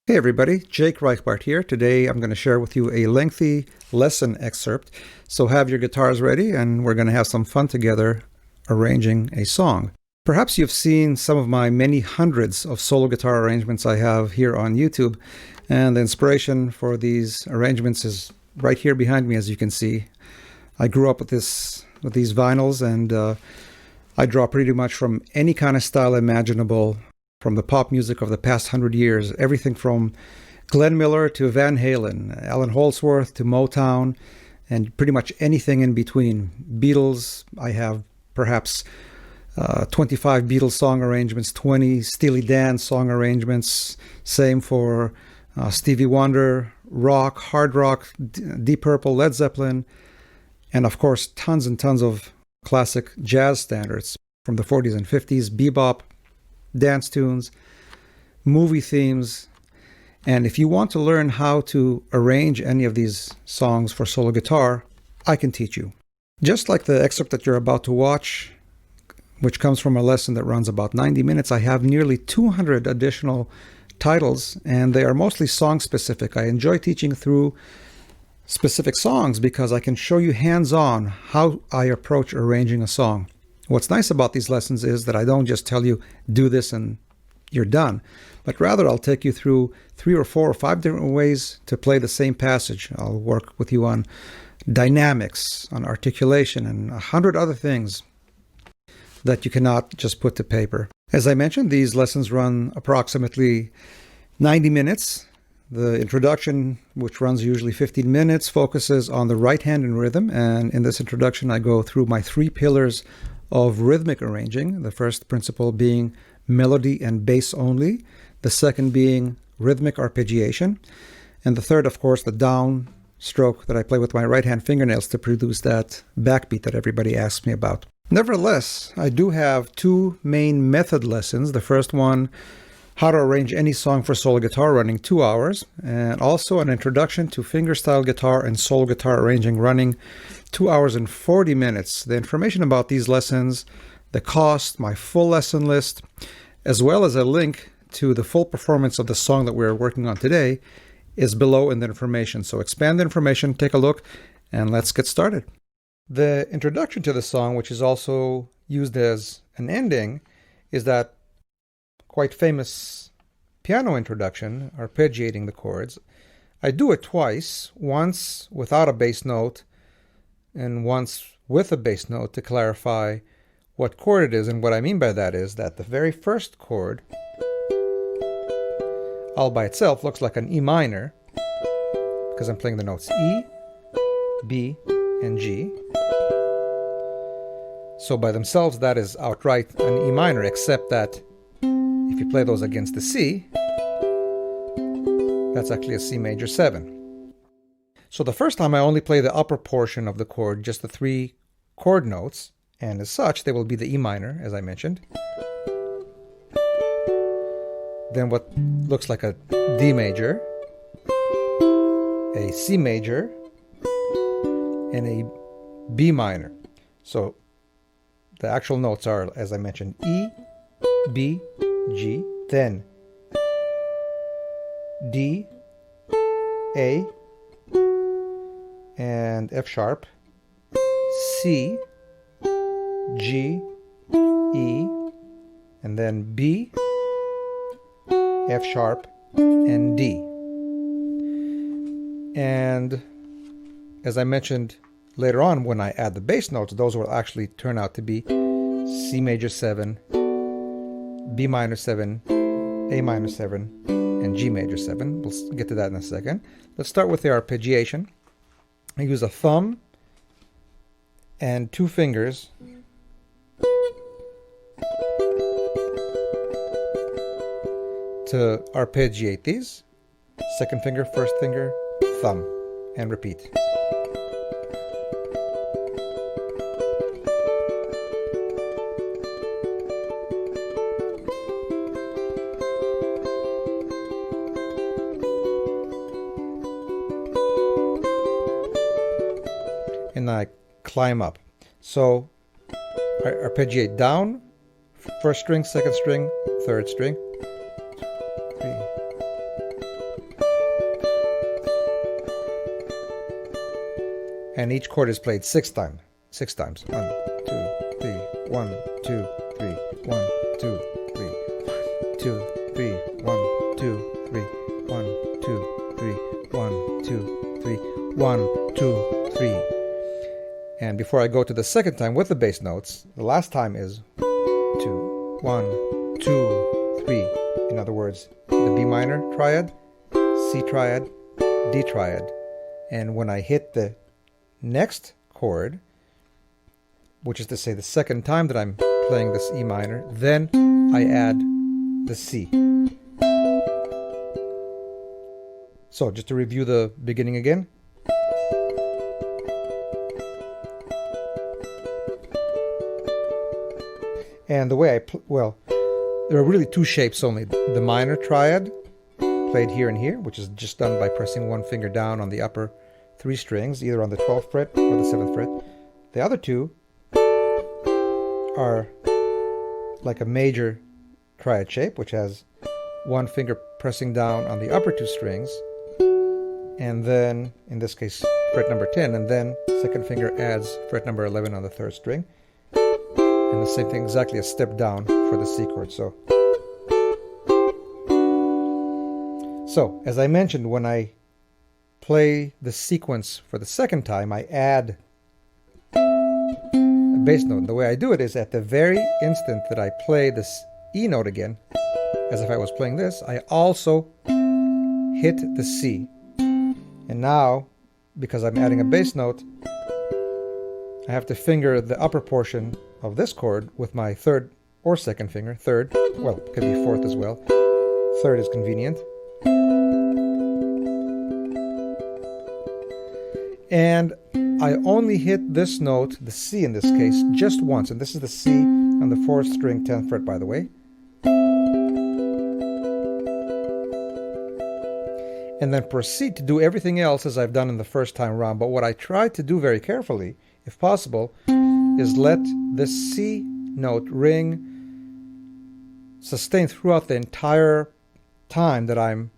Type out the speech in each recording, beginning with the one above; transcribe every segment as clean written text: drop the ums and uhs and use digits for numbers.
Hey everybody, Jake Reichbart here. Today I'm going to share with you a lengthy lesson excerpt. So have your guitars ready and we're going to have some fun together arranging a song. Perhaps you've seen some of my many hundreds of solo guitar arrangements I have here on YouTube, and the inspiration for these arrangements is right here behind me, as you can see. I grew up with these vinyls, and I draw pretty much from any kind of style imaginable from the pop music of the past 100 years, everything from Glenn Miller to Van Halen, Alan Holdsworth to Motown, and pretty much anything in between. Beatles, I have perhaps 25 Beatles song arrangements, 20 Steely Dan song arrangements, same for Stevie Wonder, rock, hard rock, Deep Purple, Led Zeppelin, and of course tons and tons of classic jazz standards from the 40s and 50s, bebop, dance tunes, movie themes. And if you want to learn how to arrange any of these songs for solo guitar, I can teach you. Just like the excerpt that you're about to watch, which comes from a lesson that runs about 90 minutes, I have nearly 200 additional titles, and they are mostly song specific. I enjoy teaching through specific songs because I can show you hands-on how I approach arranging a song. What's nice about these lessons is that I don't just tell you, do this and you're done, but rather I'll take you through 3 or 4 or 5 different ways to play the same passage. I'll work with you on dynamics, on articulation, and 100 other things that you cannot just put to paper. As I mentioned, these lessons run approximately 90 minutes. The introduction, which runs usually 15 minutes, focuses on the right hand in rhythm, and in this introduction I go through my 3 pillars of rhythmic arranging, the first principle being melody and bass only, the second being rhythmic arpeggiation, and the third, of course, the down stroke that I play with my right hand fingernails to produce that backbeat that everybody asks me about. Nevertheless, I do have 2 main method lessons. The first one, how to arrange any song for solo guitar, running 2 hours, and also an introduction to fingerstyle guitar and solo guitar arranging, running 2 hours and 40 minutes. The information about these lessons, the cost, my full lesson list, as well as a link to the full performance of the song that we're working on today is below in the information. So expand the information, take a look, and let's get started. The introduction to the song, which is also used as an ending, is that quite famous piano introduction, arpeggiating the chords. I do it twice, once without a bass note and once with a bass note to clarify what chord it is. And what I mean by that is that the very first chord, all by itself, looks like an E minor because I'm playing the notes E, B, and G. So by themselves, that is outright an E minor, except that if you play those against the C, that's actually a C major 7. So the first time I only play the upper portion of the chord, just the 3 chord notes, and as such, they will be the E minor, as I mentioned. Then what looks like a D major, a C major, and a B minor. So the actual notes are, as I mentioned, E, B, G, then D, A, and F sharp, C, G, E, and then B, F sharp, and D. And as I mentioned later on, when I add the bass notes, those will actually turn out to be C major 7, B minor 7, A minor 7, and G major 7. We'll get to that in a second. Let's start with the arpeggiation. I use a thumb and 2 fingers to arpeggiate these. Second finger, first finger, thumb, and repeat. And I climb up. So I arpeggiate down, first string, second string, third string, 3, And each chord is played 6 times. 6 times. 1, 2, 3, 1, 2, 3, 1, 2, 3, 2, 3, 1, 2, 3, 1, 2, 3, 1, 2, 3, 1, 2, 3. And before I go to the second time with the bass notes, the last time is 2, 1, 2, 3. In other words, the B minor triad, C triad, D triad. And when I hit the next chord, which is to say the second time that I'm playing this E minor, then I add the C. So just to review the beginning again. And the way I there are really 2 shapes only. The minor triad, played here and here, which is just done by pressing one finger down on the upper 3 strings, either on the 12th fret or the 7th fret. The other 2 are like a major triad shape, which has one finger pressing down on the upper 2 strings, and then, in this case, fret number 10, and then second finger adds fret number 11 on the 3rd string. And the same thing, exactly a step down for the C chord. So, as I mentioned, when I play the sequence for the second time, I add a bass note. And the way I do it is at the very instant that I play this E note again, as if I was playing this, I also hit the C. And now, because I'm adding a bass note, I have to finger the upper portion of this chord with my 3rd or 2nd finger. 3rd, well, it could be 4th as well. 3rd is convenient. And I only hit this note, the C in this case, just once. And this is the C on the 4th string, 10th fret, by the way. And then proceed to do everything else as I've done in the first time round. But what I try to do very carefully, if possible, is let this C note ring, sustain throughout the entire time that I'm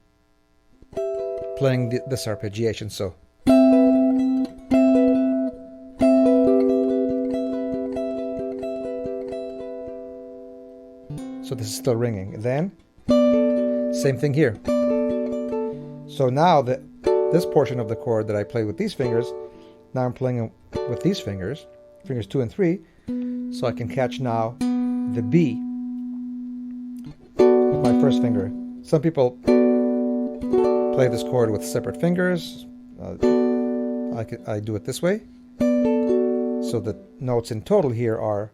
playing this arpeggiation. So this is still ringing. Then, same thing here. So now this portion of the chord that I played with these fingers, now I'm playing with these fingers 2 and 3, so I can catch now the B with my first finger. Some people play this chord with separate fingers. I do it this way. So the notes in total here are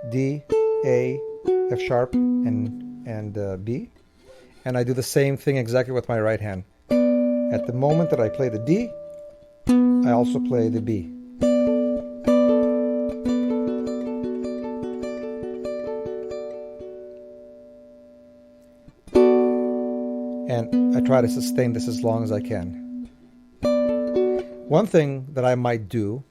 D, A, F sharp, and B. And I do the same thing exactly with my right hand. At the moment that I play the D, I also play the B. And I try to sustain this as long as I can. One thing that I might do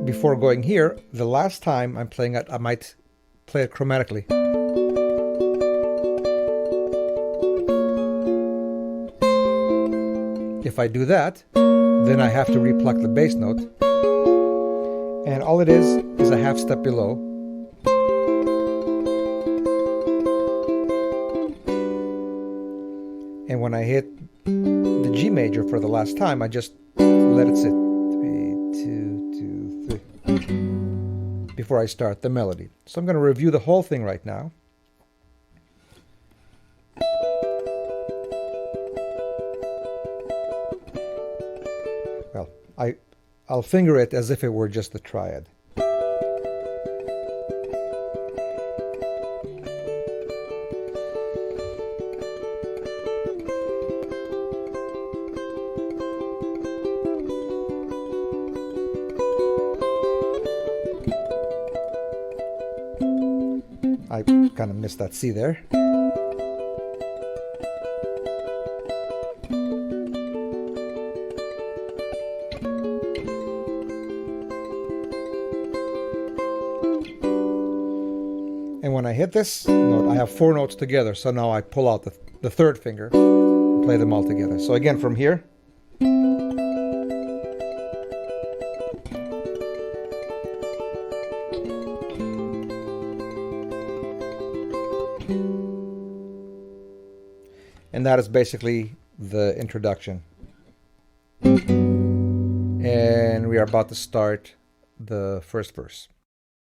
before going here, the last time I'm playing it, I might play it chromatically. If I do that, then I have to repluck the bass note. And all it is a half step below. And when I hit the G major for the last time, I just let it sit. 3, 2, 2, 3. Before I start the melody. So I'm going to review the whole thing right now. Well, I'll finger it as if it were just the triad. I kind of missed that C there. And when I hit this note, I have 4 notes together. So now I pull out the 3rd finger and play them all together. So again, from here. And that is basically the introduction. And we are about to start the first verse.